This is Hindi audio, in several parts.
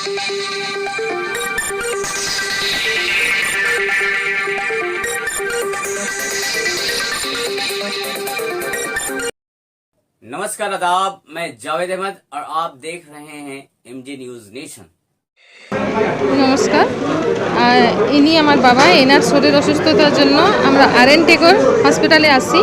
नमस्कार आदाब, मैं जावेद अहमद और आप देख रहे हैं एमजे न्यूज़ नेशन। নমস্কার। ইনি আমার বাবা। এনার শরীর অসুস্থতার জন্য আমরা আরএন টেগর হসপিটালে আসি।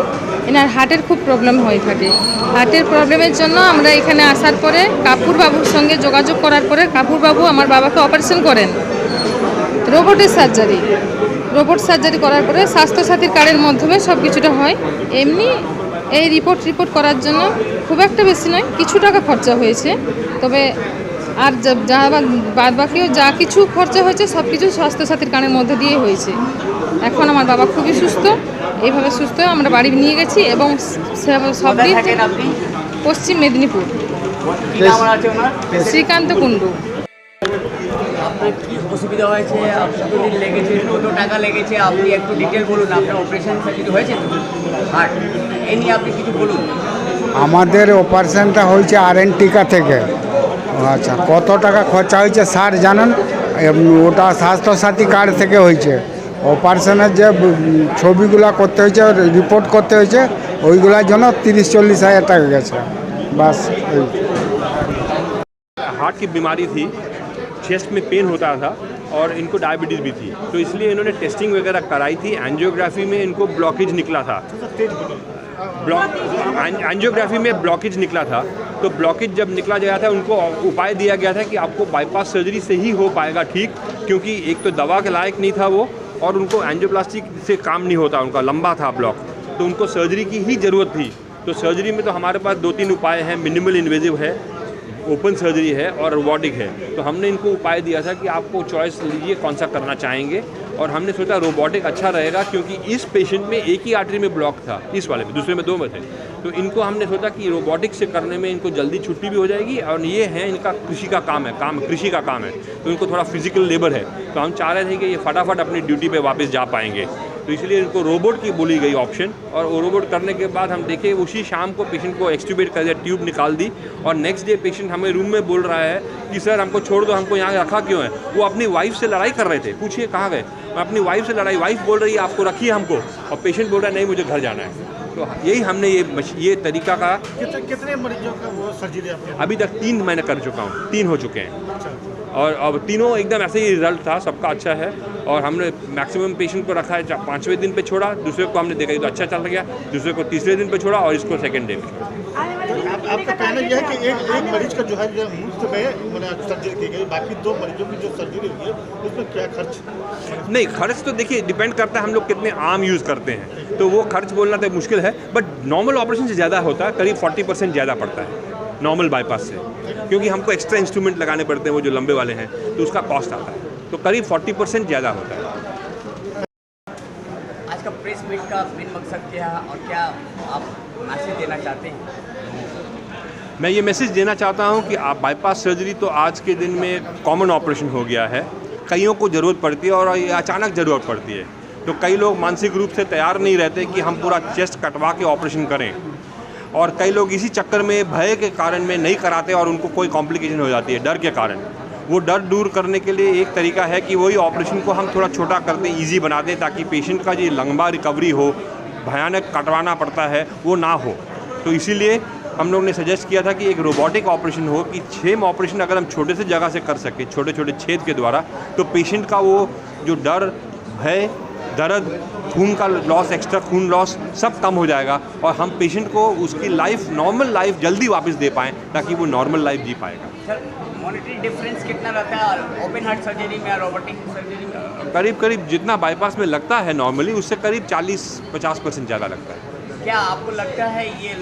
এনার হার্টের খুব প্রবলেম হয়ে থাকে। হার্টের প্রবলেমের জন্য আমরা এখানে আসার পরে কাপুর বাবুর সঙ্গে যোগাযোগ করার পরে কাপুর বাবু আমার বাবাকে অপারেশন করেন, রোবট সার্জারি করার পরে স্বাস্থ্যসাথীর কার্ডের মাধ্যমে সব কিছুটা হয়। এমনি এই রিপোর্ট করার জন্য খুব একটা বেশি নয়, কিছু টাকা খরচা হয়েছে। তবে আর যা বাদ বাকিও যা কিছু খরচা হয়েছে সব কিছু স্বাস্থ্যসাথীর কার্ডের মধ্যে দিয়ে হয়েছে। এখন আমার বাবা খুবই সুস্থ। এইভাবে সুস্থ আমরা বাড়ি নিয়ে গেছি এবং সব দিক পশ্চিম মেদিনীপুর, শ্রীকান্ত কুণ্ডু। আপনার কি অসুবিধা হয়েছে, কতদিন লেগেছে, কত টাকা লেগেছে, আপনি একটু ডিটেল বলুন। আপনার অপারেশন সার্জারি হয়েছে হার্ট, এই নিয়ে আপনি কিছু বলুন। আমাদের অপারেশনটা হয়েছে আরএন টিকা থেকে। আচ্ছা, কত টাকা খরচা হয়েছে স্যার জানেন? ওটা স্বাস্থ্যসাথী কার্ড থেকে হয়েছে। অপারেশনের যে ছবিগুলো করতে হয়েছে, রিপোর্ট করতে হয়েছে, ওইগুলোর জন্য 30-40 হাজার টাকা গেছে। বাস। हार्ट की बीमारी थी, चेस्ट में पेन होता था और इनको डायबिटीज़ भी थी, तो इसलिए इन्होंने टेस्टिंग वगैरह कराई थी। एंजियोग्राफी में इनको ब्लॉकेज निकला था, एंजियोग्राफी में ब्लॉकेज निकला था। तो ब्लॉकेज जब निकला गया था, उनको उपाय दिया गया था कि आपको बाईपास सर्जरी से ही हो पाएगा ठीक, क्योंकि एक तो दवा के लायक नहीं था वो, और उनको एंजियोप्लास्टी से काम नहीं होता, उनका लंबा था ब्लॉक, तो उनको सर्जरी की ही ज़रूरत थी। तो सर्जरी में तो हमारे पास 2-3 उपाय हैं। मिनिमल इन्वेजिव है, ओपन सर्जरी है और रोबोटिक है। तो हमने इनको उपाय दिया था कि आपको चॉइस लीजिए कौन सा करना चाहेंगे, और हमने सोचा रोबोटिक अच्छा रहेगा, क्योंकि इस पेशेंट में एक ही आर्टरी में ब्लॉक था, इस वाले में, दूसरे में 2 में थे। तो इनको हमने सोचा कि रोबोटिक से करने में इनको जल्दी छुट्टी भी हो जाएगी, और ये है इनका कृषि का काम है, तो इनको थोड़ा फिजिकल लेबर है। तो हम चाह रहे थे कि ये फटाफट अपनी ड्यूटी पे वापस जा पाएंगे, तो इसलिए इनको रोबोट की बोली गई ऑप्शन। और वो रोबोट करने के बाद हम देखे उसी शाम को पेशेंट को एक्सट्यूबेट कर दिया, ट्यूब निकाल दी, और नेक्स्ट डे पेशेंट हमें रूम में बोल रहा है कि सर हमको छोड़ दो, हमको यहाँ रखा क्यों है। वो अपनी वाइफ से लड़ाई कर रहे थे, पूछिए कहाँ गए। अपनी वाइफ से लड़ाई, वाइफ बोल रही है आपको रखिए हमको, और पेशेंट बोल रहा है नहीं मुझे घर जाना है। तो यही हमने ये तरीका का। कितने मरीजों का वो सर्जरी आपने? अभी तक 3 मैंने कर चुका हूँ, 3 हो चुके हैं। और अब तीनों एकदम ऐसे ही रिजल्ट था, सबका अच्छा है। और हमने मैक्सिमम पेशेंट को रखा है 5वें दिन पे छोड़ा, दूसरे को हमने देखा तो अच्छा चल गया, दूसरे को 3रे दिन पे छोड़ा, और इसको 2nd डे पे छोड़ा। आपका कहना यह है कि एक मरीज का जो है मुफ्त में सर्जरी की गई, बाकी 2 मरीजों की जो सर्जरी हुई है उसमें क्या खर्च? नहीं, खर्च तो देखिए डिपेंड करता है हम लोग कितने आर्म यूज़ करते हैं, तो वो खर्च बोलना तो मुश्किल है। बट नॉर्मल ऑपरेशन से ज़्यादा होता है, करीब 40% ज़्यादा पड़ता है नॉर्मल बाईपास से, क्योंकि हमको एक्स्ट्रा इंस्ट्रूमेंट लगाने पड़ते हैं, वो जो लंबे वाले हैं, तो उसका कॉस्ट आता है, तो करीब 40% ज़्यादा होता है। आज का प्रेस मीट का मेन मकसद क्या है और क्या आप मैसेज देना चाहते हैं? मैं ये मैसेज देना चाहता हूँ कि आप बाईपास सर्जरी तो आज के दिन में कॉमन ऑपरेशन हो गया है, कईयों को ज़रूरत पड़ती है और ये अचानक ज़रूरत पड़ती है। तो कई लोग मानसिक रूप से तैयार नहीं रहते कि हम पूरा चेस्ट कटवा के ऑपरेशन करें, और कई लोग इसी चक्कर में भय के कारण में नहीं कराते और उनको कोई कॉम्प्लिकेशन हो जाती है डर के कारण। वो डर दूर करने के लिए एक तरीका है कि वही ऑपरेशन को हम थोड़ा छोटा कर दें, ईजी बना दें, ताकि पेशेंट का जो लंबा रिकवरी हो, भयानक कटवाना पड़ता है, वो ना हो। तो इसीलिए हम लोग ने सजेस्ट किया था कि एक रोबोटिक ऑपरेशन हो, कि 6 ऑपरेशन अगर हम छोटे से जगह से कर सकें, छोटे छोटे छेद के द्वारा, तो पेशेंट का वो जो डर, भय, दर्द, खून का लॉस, एक्स्ट्रा खून लॉस सब कम हो जाएगा, और हम पेशेंट को उसकी लाइफ, नॉर्मल लाइफ जल्दी वापस दे पाएँ, ताकि वो नॉर्मल लाइफ जी पाएगा। सर, मॉनिटरी डिफरेंस कितना रहता है ओपन हार्ट सर्जरी में और रोबोटिक सर्जरी में? करीब जितना बाईपास में लगता है नॉर्मली, उससे करीब 40-50% ज़्यादा लगता है। क्या आपको लगता है ये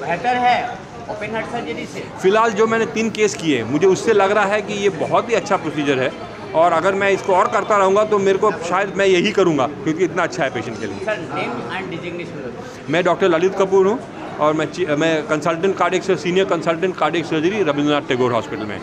बेहतर है ओपन हार्ट सर्जरी से? फिलहाल जो मैंने 3 केस किए, मुझे उससे लग रहा है कि ये बहुत ही अच्छा प्रोसीजर है, और अगर मैं इसको और करता रहूँगा तो मेरे को शायद मैं यही करूँगा, क्योंकि इतना अच्छा है पेशेंट के लिए। Sir, name and designation? मैं डॉक्टर ललित कपूर हूँ, और मैं consultant cardiac, senior consultant cardiac surgery, Rabindranath Tagore hospital में।